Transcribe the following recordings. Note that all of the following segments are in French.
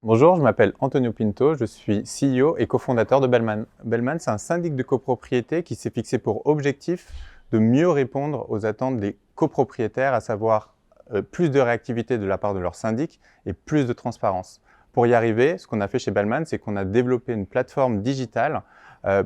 Bonjour, je m'appelle Antonio Pinto, je suis CEO et cofondateur de Bellman. Bellman, c'est un syndic de copropriété qui s'est fixé pour objectif de mieux répondre aux attentes des copropriétaires, à savoir plus de réactivité de la part de leur syndic et plus de transparence. Pour y arriver, ce qu'on a fait chez Bellman, c'est qu'on a développé une plateforme digitale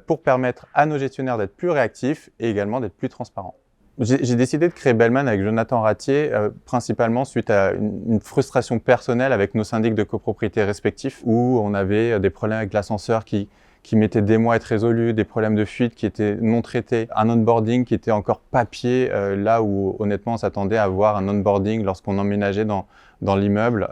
pour permettre à nos gestionnaires d'être plus réactifs et également d'être plus transparents. J'ai décidé de créer Bellman avec Jonathan Ratier, principalement suite à une frustration personnelle avec nos syndics de copropriété respectifs, où on avait des problèmes avec l'ascenseur qui mettaient des mois à être résolus, des problèmes de fuite qui étaient non traités, un onboarding qui était encore papier, là où honnêtement on s'attendait à avoir un onboarding lorsqu'on emménageait dans l'immeuble,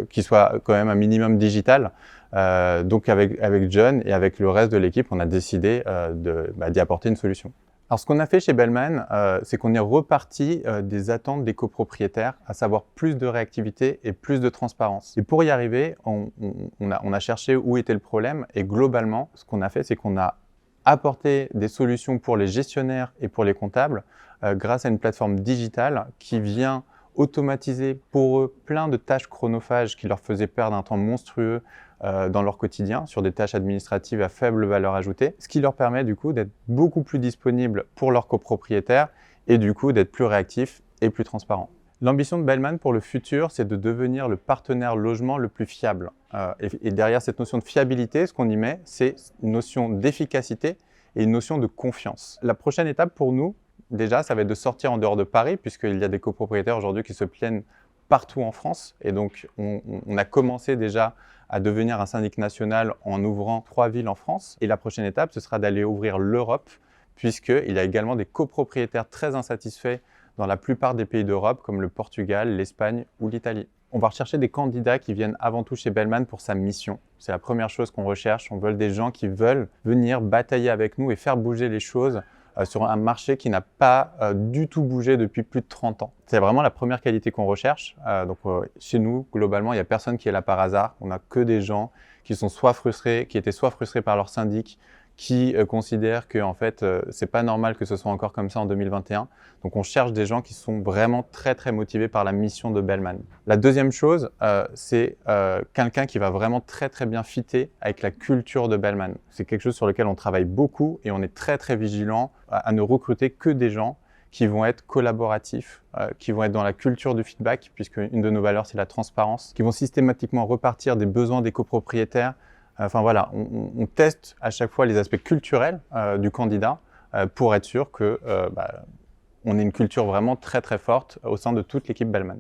qui soit quand même un minimum digital. Donc avec John et avec le reste de l'équipe, on a décidé d'y apporter une solution. Alors, ce qu'on a fait chez Bellman, c'est qu'on est reparti des attentes des copropriétaires, à savoir plus de réactivité et plus de transparence. Et pour y arriver, on a cherché où était le problème et globalement, ce qu'on a fait, c'est qu'on a apporté des solutions pour les gestionnaires et pour les comptables grâce à une plateforme digitale qui vient automatiser pour eux plein de tâches chronophages qui leur faisaient perdre un temps monstrueux dans leur quotidien sur des tâches administratives à faible valeur ajoutée, ce qui leur permet du coup d'être beaucoup plus disponibles pour leurs copropriétaires et du coup d'être plus réactifs et plus transparents. L'ambition de Bellman pour le futur, c'est de devenir le partenaire logement le plus fiable. Et derrière cette notion de fiabilité, ce qu'on y met, c'est une notion d'efficacité et une notion de confiance. La prochaine étape pour nous, déjà, ça va être de sortir en dehors de Paris, puisqu'il y a des copropriétaires aujourd'hui qui se plaignent partout en France. Et donc, on a commencé déjà à devenir un syndic national en ouvrant 3 villes en France. Et la prochaine étape, ce sera d'aller ouvrir l'Europe, puisqu'il y a également des copropriétaires très insatisfaits dans la plupart des pays d'Europe, comme le Portugal, l'Espagne ou l'Italie. On va rechercher des candidats qui viennent avant tout chez Bellman pour sa mission. C'est la première chose qu'on recherche. On veut des gens qui veulent venir batailler avec nous et faire bouger les choses sur un marché qui n'a pas du tout bougé depuis plus de 30 ans. C'est vraiment la première qualité qu'on recherche. Chez nous, globalement, il n'y a personne qui est là par hasard. On n'a que des gens qui sont qui étaient soit frustrés par leur syndic, qui considèrent que en fait, c'est pas normal que ce soit encore comme ça en 2021. Donc on cherche des gens qui sont vraiment très très motivés par la mission de Bellman. La deuxième chose, c'est quelqu'un qui va vraiment très très bien fitter avec la culture de Bellman. C'est quelque chose sur lequel on travaille beaucoup et on est très très vigilant à ne recruter que des gens qui vont être collaboratifs, qui vont être dans la culture du feedback, puisque une de nos valeurs, c'est la transparence, qui vont systématiquement repartir des besoins des copropriétaires. Enfin voilà, on teste à chaque fois les aspects culturels du candidat pour être sûr que on ait une culture vraiment très très forte au sein de toute l'équipe Bellman.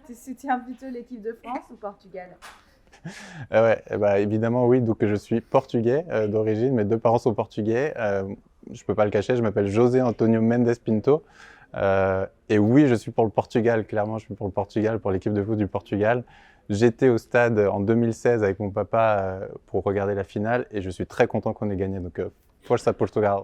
Tu soutiens plutôt l'équipe de France ou Portugal? Ouais, évidemment oui, donc je suis portugais d'origine, mes deux parents sont portugais. Je peux pas le cacher, je m'appelle José Antonio Mendes Pinto. Et oui, je suis pour le Portugal, clairement, je suis pour le Portugal, pour l'équipe de foot du Portugal. J'étais au stade en 2016 avec mon papa pour regarder la finale et je suis très content qu'on ait gagné. Donc, Força Portugal!